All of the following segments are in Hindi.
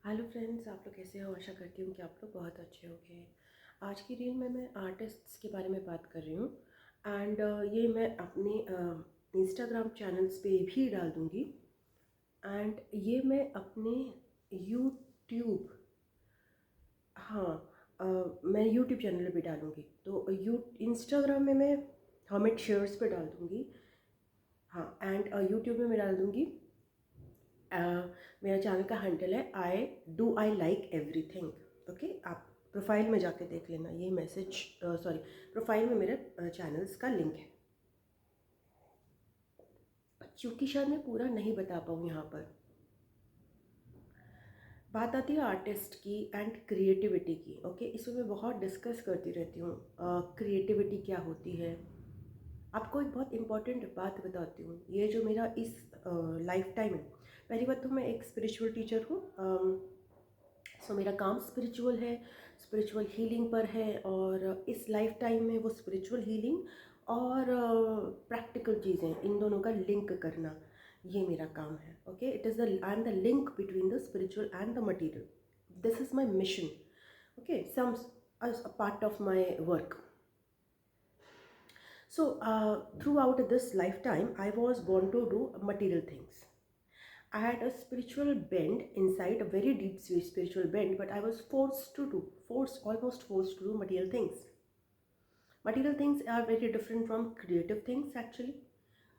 हेलो फ्रेंड्स, आप लोग कैसे हो? आशा करती हूँ कि आप लोग बहुत अच्छे होंगे। आज की रील में मैं आर्टिस्ट्स के बारे में बात कर रही हूँ एंड ये मैं अपने इंस्टाग्राम चैनल्स पे भी डाल दूँगी एंड ये मैं अपने यूट्यूब, हाँ, मैं यूट्यूब चैनल पे भी डालूँगी। तो यू इंस्टाग्राम में मैं हमें शेयर्स पे डाल दूँगी, हाँ, एंड यूट्यूब में मैं डाल दूँगी। मेरा चैनल का हैंडल है आई लाइक एवरीथिंग। ओके, आप प्रोफाइल में जाके देख लेना, ये मैसेज सॉरी, प्रोफाइल में मेरे चैनल्स का लिंक है। क्योंकि शायद मैं पूरा नहीं बता पाऊँ यहाँ पर। बात आती है आर्टिस्ट की एंड क्रिएटिविटी की। ओके, इसमें मैं बहुत डिस्कस करती रहती हूँ क्रिएटिविटी क्या होती है। आपको एक बहुत इम्पॉर्टेंट बात बताती हूँ, ये जो मेरा इस लाइफ टाइम है। पहली बात तो मैं एक स्पिरिचुअल टीचर हूँ। सो मेरा काम स्पिरिचुअल है, स्पिरिचुअल हीलिंग पर है, और इस लाइफ टाइम में वो स्पिरिचुअल हीलिंग और प्रैक्टिकल चीज़ें, इन दोनों का लिंक करना, ये मेरा काम है। Okay, it is the I am the link between the spiritual and the material. This is my mission. Okay, some as a part of my work. So throughout this lifetime I was born to do material things. I had a spiritual bend inside, a very deep spiritual bend, but I was almost forced to do material things. Material things are very different from creative things actually.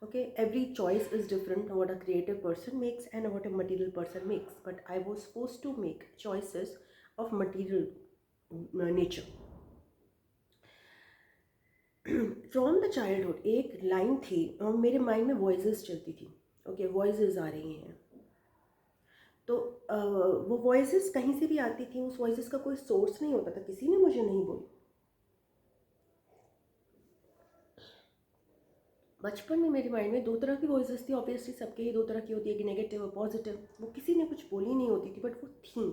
Okay, every choice is different, what a creative person makes and what a material person makes. But I was forced to make choices of material nature. From the childhood एक लाइन थी और मेरे माइंड में वॉइसेस चलती थी। ओके, वॉइसेस आ रही हैं, तो वो वॉइसेस कहीं से भी आती थी, उस वॉइसेस का कोई सोर्स नहीं होता था, किसी ने मुझे नहीं बोली। बचपन में मेरे माइंड में दो तरह की वॉइसेस थी, ऑब्वियसली सबके ही दो तरह की होती है कि नेगेटिव और पॉजिटिव। वो किसी ने कुछ बोली नहीं होती थी, बट वो थी।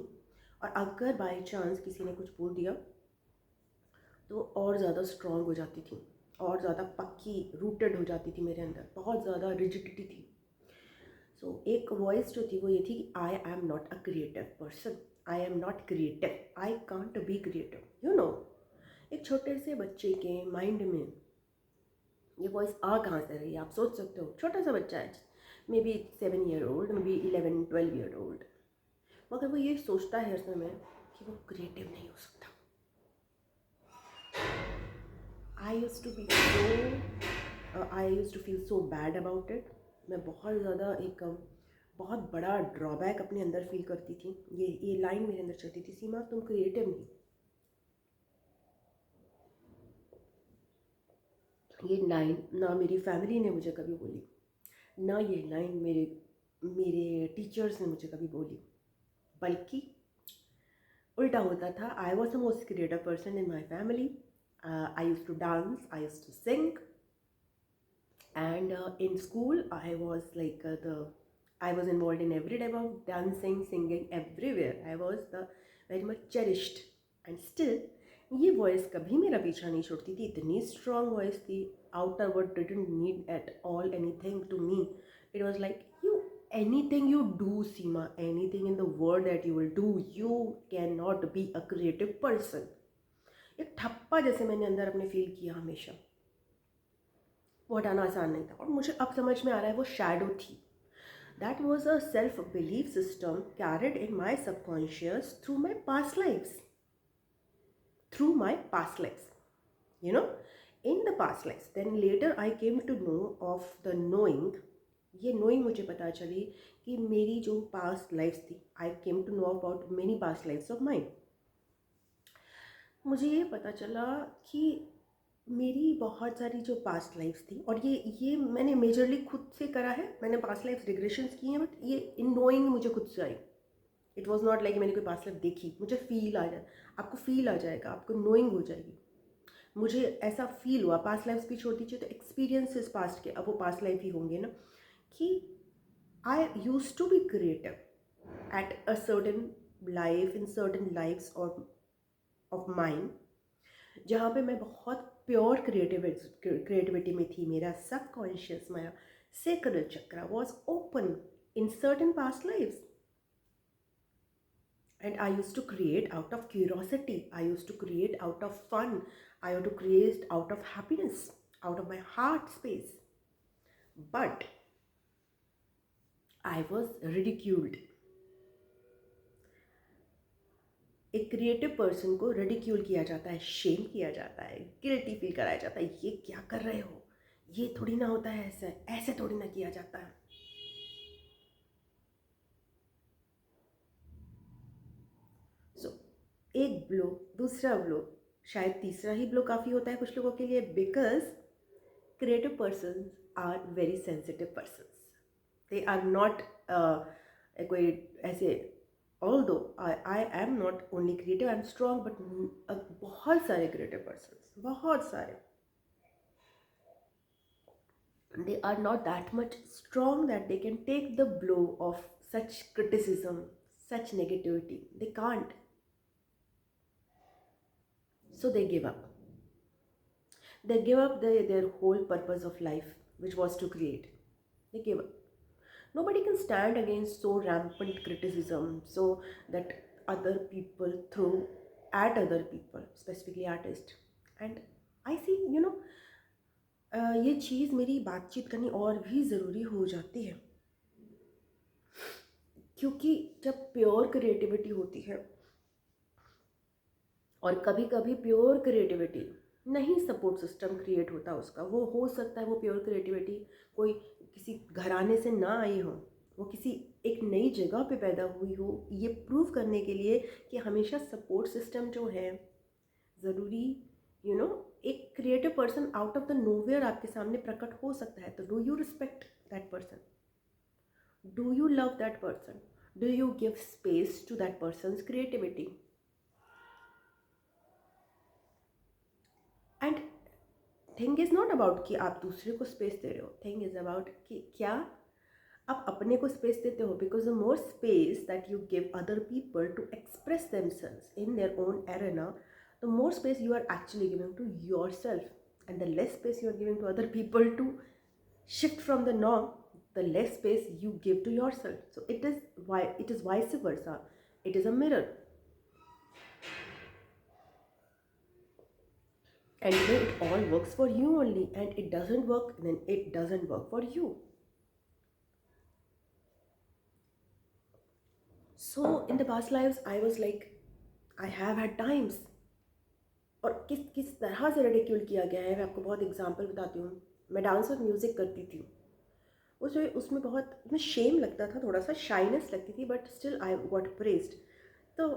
और अगर बाय चांस किसी ने कुछ बोल दिया तो और ज़्यादा स्ट्रॉन्ग हो जाती थी, और ज़्यादा पक्की रूटेड हो जाती थी मेरे अंदर, बहुत ज़्यादा रिजिडिटी थी। सो एक वॉइस जो थी वो ये थी कि आई am not a creative person, I am not creative, I can't be creative, you know. एक छोटे से बच्चे के माइंड में ये वॉइस आ कहाँ से रही है, आप सोच सकते हो। छोटा सा बच्चा है, may be 7 year old, may be 11-12 year old, मगर वो ये सोचता है हर समय कि वो क्रिएटिव नहीं हो सकता। I use to feel so bad about it. मैं बहुत ज़्यादा एक बहुत बड़ा ड्रॉबैक अपने अंदर फील करती थी। ये लाइन मेरे अंदर चलती थी, सीमा तुम क्रिएटिव नहीं। ये लाइन ना मेरी फैमिली ने मुझे कभी बोली, ना ये लाइन मेरे मेरे टीचर्स ने मुझे कभी बोली, बल्कि उल्टा होता था। I was the most creative person in my family. I use to dance, I use to sing, and in school I was involved in every type of dancing, singing, everywhere. I was the very much cherished, and still ये वॉइस कभी मेरा पीछा नहीं छोड़ती थी। इतनी स्ट्रॉन्ग वॉइस थी, outer word didn't need at all anything to me. It was like you, anything you do, Seema, anything in the world that you will do, you cannot be a creative person. एक ठप्पा जैसे मैंने अंदर अपने फील किया हमेशा। वो हटाना आसान नहीं था, और मुझे अब समझ में आ रहा है वो शैडो थी। That was a self belief system carried in my subconscious through my past lifes, you know, in the past lives. Then later I came to know of the knowing, ये knowing मुझे पता चली कि मेरी जो past lives थी, I came to know about many past lives of mine. मुझे ये पता चला कि मेरी बहुत सारी जो पास्ट लाइफ्स थी, और ये मैंने मेजरली खुद से करा है। मैंने पास्ट लाइफ रिग्रेशंस किए हैं, बट ये इन नोइंग मुझे खुद से आई। इट वाज नॉट लाइक मैंने कोई पास्ट लाइफ देखी, मुझे फील आ जाए, आपको फील आ जाएगा, आपको नोइंग हो जाएगी। मुझे ऐसा फील हुआ, पास्ट लाइफ्स भी छोड़ दीजिए तो एक्सपीरियंसेस पास्ट के, अब वो पास्ट लाइफ ही होंगे ना, कि I use to be creative at a certain life, in certain lifes or of mind, जहाँ पे मैं बहुत प्योर क्रिएटिविटी में थी। मेरा सबकॉन्शियस, मेरा sacral chakra was open in certain past lifes. And I used to create out of curiosity. I used to create out of fun. I used to create out of happiness, out of my heart space. But I was ridiculed. एक क्रिएटिव पर्सन को रिडिक्यूल किया जाता है, शेम किया जाता है, गिल्टी फील कराया जाता है, ये क्या कर रहे हो, ये थोड़ी ना होता है, ऐसे ऐसे थोड़ी ना किया जाता है. सो एक ब्लो, दूसरा ब्लो, शायद तीसरा ही ब्लो काफ़ी होता है कुछ लोगों के लिए, because creative person are very sensitive persons. They are not कोई ऐसे, although I am not only creative, I am strong, but बहुत सारे क्रिएटिव पर्सन्स, बहुत सारे, they are not that much strong that they can take the blow of such criticism, such negativity. They can't. So they give up. They give up their whole purpose of life, which was to create. They give up. Nobody can stand against so rampant criticism, so that other people throw at other people, specifically artists. And I see, ये चीज़ मेरी बातचीत करनी और भी ज़रूरी हो जाती है, क्योंकि जब प्योर क्रिएटिविटी होती है, और कभी कभी प्योर क्रिएटिविटी नहीं सपोर्ट सिस्टम क्रिएट होता उसका, वो हो सकता है वो प्योर क्रिएटिविटी कोई किसी घराने से ना आई हो, वो किसी एक नई जगह पे पैदा हुई हो, ये प्रूव करने के लिए कि हमेशा सपोर्ट सिस्टम जो है ज़रूरी, एक creative person out of the nowhere आपके सामने प्रकट हो सकता है. तो do you respect that person? Do you love that person? Do you give space to that person's creativity? And thing is not about कि आप दूसरे को स्पेस दे रहे हो, थिंग इज़ अबाउट कि क्या आप अपने को स्पेस देते हो. Because the more space that you give other people to express themselves in their own arena, the more space you are actually giving to yourself, and the less space you are giving to other people to shift from the norm, the less space you give to yourself. So it is vice versa. It is a mirror, and when it all works for you only and it doesn't work, then it doesn't work for you. So in the past lives I was like, I have had times, और किस किस तरह से रिडिक्यूल किया गया है, मैं आपको बहुत एग्जांपल बताती हूँ. मैं डांस और म्यूज़िक करती थी, उसमें बहुत उसमें शेम लगता था, थोड़ा सा शाइनेस लगती थी, but still I got praised. तो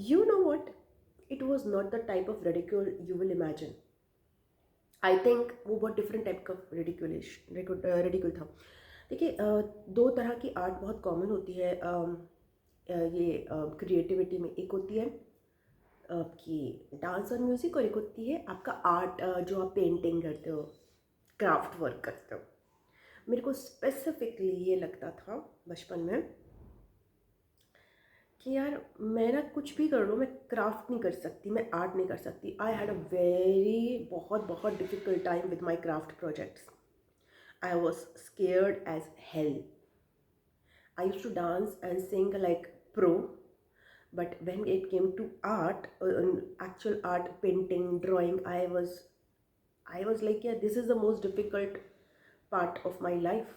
you know what, it was not the type of ridicule you will imagine. I think वो बहुत डिफरेंट टाइप का रिडिक्यूल था. देखिए, दो तरह की आर्ट बहुत कॉमन होती है ये क्रिएटिविटी में. एक होती है आपकी डांस और म्यूज़िक, और एक होती है आपका आर्ट, जो आप पेंटिंग करते हो, क्राफ्ट वर्क करते हो. मेरे को स्पेसिफिकली ये लगता था बचपन में कि यार मैं ना कुछ भी कर लो, मैं क्राफ्ट नहीं कर सकती, मैं आर्ट नहीं कर सकती. आई हैड अ वेरी बहुत difficult time with my craft projects. I was scared as hell. I used to dance and sing like pro. But when it came to art, actual art, painting, drawing, I was like, yeah, this is the most difficult part of my life,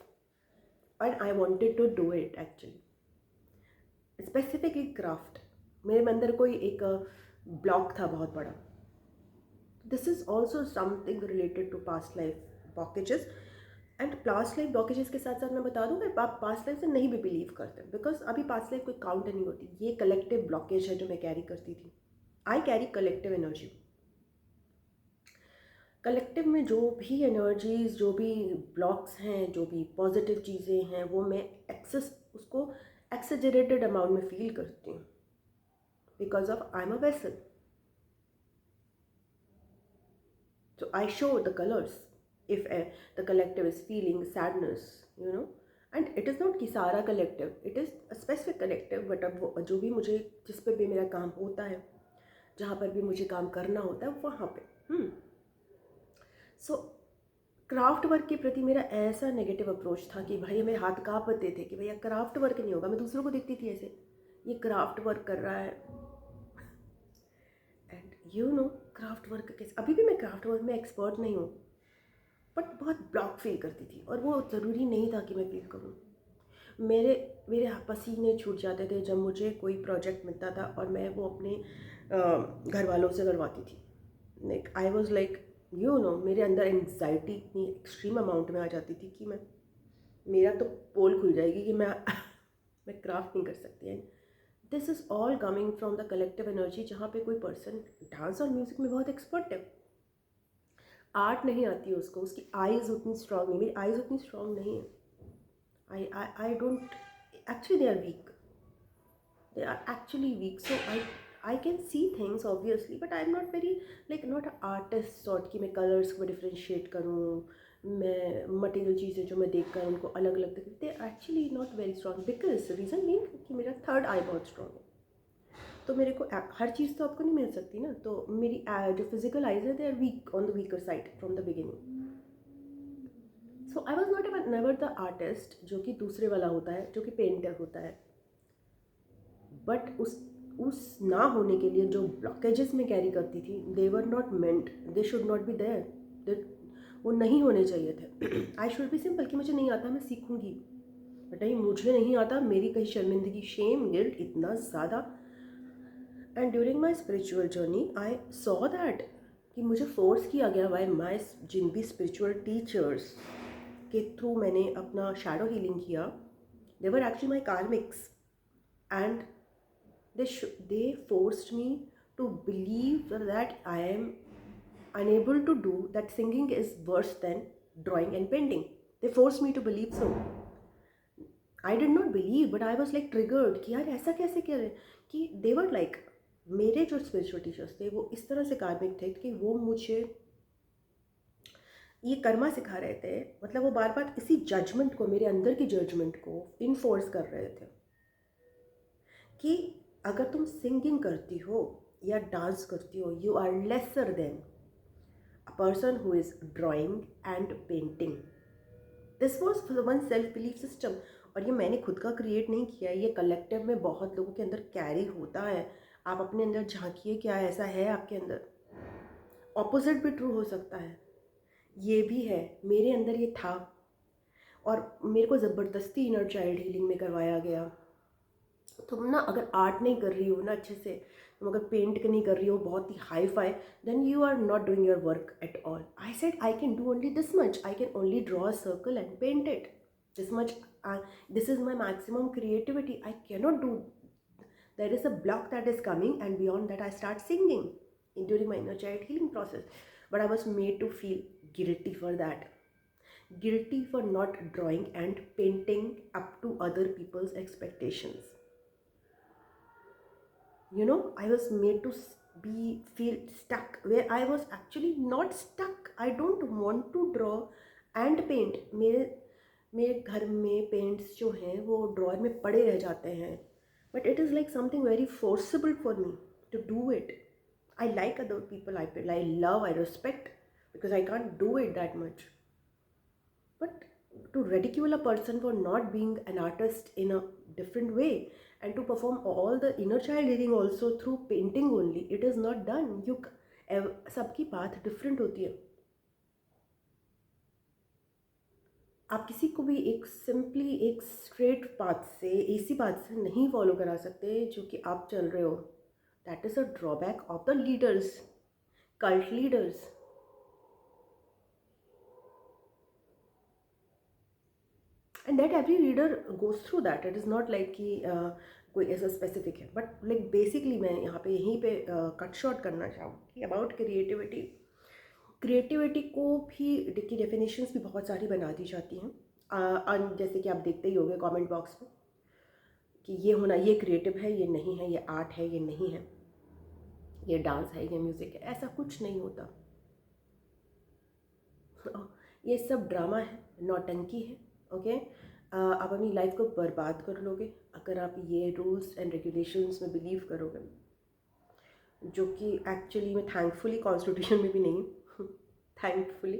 and I wanted to do it actually. Specifically craft, मेरे अंदर कोई एक ब्लॉक था बहुत बड़ा. This is also something related to past life blockages. And past life blockages के साथ साथ मैं बता दूँ, मैं पास्ट लाइफ से नहीं भी बिलीव करते, बिकॉज अभी पास्ट लाइफ कोई काउंट नहीं होती. ये कलेक्टिव ब्लॉकेज है जो मैं कैरी करती थी. I carry collective energy. Collective में जो भी एनर्जीज, जो भी ब्लॉक्स हैं, जो भी पॉजिटिव चीज़ें हैं, वो मैं उसको एक्सेजरेटेड अमाउंट में फील करती हूँ, because of I am a vessel. So I show the colors. If the collective is feeling sadness, and it is not कि सारा collective, it is a specific collective, but अब वो जो भी मुझे, जिस पे भी मेरा काम होता है, जहाँ पर भी मुझे काम करना होता है, वहाँ पे. सो क्राफ्ट वर्क के प्रति मेरा ऐसा नेगेटिव अप्रोच था कि भाई मेरे हाथ काँपते थे कि भैया क्राफ्ट वर्क नहीं होगा. मैं दूसरों को देखती थी ऐसे ये क्राफ्ट वर्क कर रहा है। एंड क्राफ्ट वर्क कैसे, अभी भी मैं क्राफ्ट वर्क में एक्सपर्ट नहीं हूँ, बट बहुत ब्लॉक फील करती थी, और वो ज़रूरी नहीं था कि मैं फील करूँ। मेरे मेरे पसीने छूट जाते थे जब मुझे कोई प्रोजेक्ट मिलता था और मैं वो अपने घर वालों से करवाती थी। लाइक आई वॉज लाइक मेरे अंदर एंग्जाइटी इतनी एक्सट्रीम अमाउंट में आ जाती थी कि मेरा तो पोल खुल जाएगी कि मैं मैं क्राफ्ट नहीं कर सकती। And this is all coming from the collective energy, जहाँ पे कोई पर्सन डांस और म्यूज़िक में बहुत एक्सपर्ट है, आर्ट नहीं आती है उसको, उसकी आइज़ उतनी स्ट्रांग नहीं, मेरी आइज़ उतनी स्ट्रांग नहीं है। I don't, actually they are actually weak, so I can see things obviously, but I'm not very, like, not an artist sort कि मैं कलर्स को डिफ्रेंशिएट करूँ, मैं मटेरियल चीज़ें जो मैं देख कर उनको अलग अलग देखूँ, they actually not very strong, because reason mean कि मेरा थर्ड आई बहुत स्ट्रॉन्ग है। तो मेरे को हर चीज़ तो आपको नहीं मिल सकती ना, तो मेरी जो फिजिकल आइज है they are weak, on the weaker side from the beginning. So I was not never the artist जो कि दूसरे वाला होता है, जो कि पेंटर होता है, बट उस ना होने के लिए जो ब्लॉकेजेस मैं कैरी करती थी, they were not meant, they should not be there, वो नहीं होने चाहिए थे। आई शुड बी सिंपल कि मुझे नहीं आता, मैं सीखूंगी, बट नहीं, मुझे नहीं आता, मेरी कहीं शर्मिंदगी, शेम, गिल्ट इतना ज़्यादा। And during my spiritual journey I saw that कि मुझे फोर्स किया गया बाय माई जिन भी स्पिरिचुअल टीचर्स के थ्रू मैंने अपना शैडो हीलिंग किया, they were actually my karmics, and they forced me to believe that I am unable to do that, singing is worse than drawing and painting. They forced me to believe so. I did not believe, but I was like triggered कि यार ऐसा कैसे कह रहे हैं, कि they were like, मेरे जो स्पिरिचुअल टीचर्स थे वो इस तरह से कार्मिक थे कि वो मुझे ये कर्मा सिखा रहे थे, मतलब वो बार बार इसी जजमेंट को, मेरे अंदर की जजमेंट को इन्फोर्स कर रहे थे कि अगर तुम सिंगिंग करती हो या डांस करती हो, you are lesser than a person who is drawing and painting. This was one self belief system, और ये मैंने खुद का क्रिएट नहीं किया, ये कलेक्टिव में बहुत लोगों के अंदर कैरी होता है। आप अपने अंदर झांकिए, क्या ऐसा है आपके अंदर? ऑपोजिट भी ट्रू हो सकता है, ये भी है, मेरे अंदर ये था, और मेरे को ज़बरदस्ती इनर चाइल्ड हीलिंग में करवाया गया। तुम ना अगर आर्ट नहीं कर रही हो ना अच्छे से, तुम अगर पेंट नहीं कर रही हो बहुत ही hi fi, then you are not doing your work at all. I said I can do only this much, I can only draw a circle and paint it, this much, this is my maximum creativity, I cannot do, there is a block that is coming, and beyond that I start singing during my inner child healing process. But I was made to feel guilty for that, guilty for not drawing and painting up to other people's expectations. I was made to feel stuck, where I was actually not stuck. I don't want to draw and paint. मेरे घर में पेंट्स जो हैं वो ड्रॉयर में पड़े रह जाते हैं, but it is like something very forcible for me to do it. I like other people, I love, I respect, because I can't do it that much. But to ridicule a person for not being an artist in a different way, and to perform all the inner child healing also through painting only, it is not done. सबकी बात डिफरेंट होती है. आप किसी को भी एक सिंपली एक स्ट्रेट पाथ से, इसी पाथ से नहीं फॉलो करा सकते जो कि आप चल रहे हो. That is a drawback of the leaders, cult leaders. And that every reader goes through that. It is not like कि कोई ऐसा स्पेसिफिक है, बट लाइक बेसिकली मैं यहाँ पे यहीं पे कट शॉर्ट करना चाहूँगी कि अबाउट क्रिएटिविटी. क्रिएटिविटी को भी की डेफिनेशंस भी बहुत सारी बना दी जाती हैं, जैसे कि आप देखते ही होंगे कमेंट बॉक्स में कि ये होना, ये क्रिएटिव है, ये नहीं है, ये आर्ट है, ये नहीं है, ये डांस है, ये म्यूज़िक है. ऐसा कुछ नहीं होता. ये सब ड्रामा है, नौटंकी है. ओके, आप अपनी लाइफ को बर्बाद कर लोगे अगर आप ये रूल्स एंड रेगुलेशंस में बिलीव करोगे, जो कि एक्चुअली में थैंकफुली कॉन्स्टिट्यूशन में भी नहीं. Thankfully.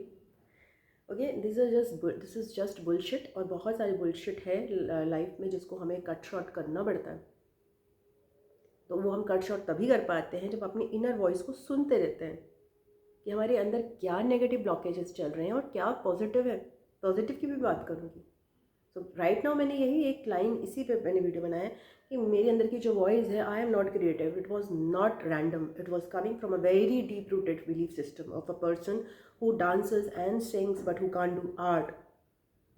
Okay, this is just bullshit. और बहुत सारी बुलशिट है लाइफ में जिसको हमें कट शॉर्ट करना पड़ता है. तो वो हम कट शॉर्ट तभी कर पाते हैं जब अपनी इनर वॉइस को सुनते रहते हैं कि हमारे अंदर क्या नेगेटिव ब्लॉकेजेस चल रहे हैं और क्या पॉजिटिव है। पॉजिटिव की भी बात करूँगी। सो राइट नाउ मैंने यही एक लाइन, इसी पे मैंने वीडियो बनाया कि मेरे अंदर की जो वॉइस है, आई am not creative, it was not random, it was coming from a very deep rooted belief system of a person who dances and sings but who can't do art.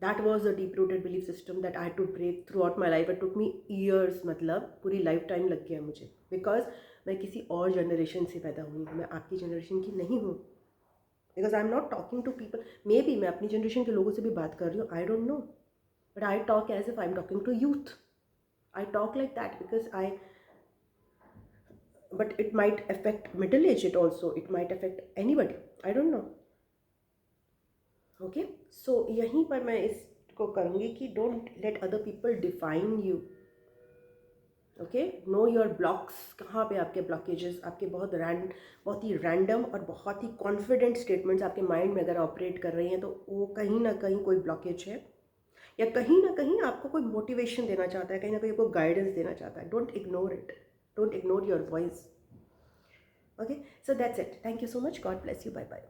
That was a deep rooted belief system that I had to break throughout my life. It took me years, मतलब पूरी लाइफ टाइम लग गया मुझे, बिकॉज मैं किसी और जनरेशन से पैदा हुई हूँ, मैं आपकी जनरेशन की नहीं हूँ. Because I am not talking to people, maybe मैं अपनी जनरेशन के लोगों से भी बात कर रही हूँ, I don't know, but I talk as if I am talking to youth. I talk like that because but it might affect middle age, it also, it might affect anybody, I don't know. Okay, so यहीं पर मैं इसको करूँगी कि don't let other people define you. Okay, know your blocks, कहाँ पे आपके ब्लॉकेजेस, आपके बहुत ही रैंडम और बहुत ही कॉन्फिडेंट स्टेटमेंट्स आपके माइंड में अगर ऑपरेट कर रही हैं तो वो कहीं ना कहीं कोई ब्लॉकेज है, या कहीं ना कहीं आपको कोई मोटिवेशन देना चाहता है, कहीं ना कहीं आपको गाइडेंस देना चाहता है. Don't ignore it, don't ignore your voice. Okay, so that's it. Thank you so much. God bless you. Bye bye.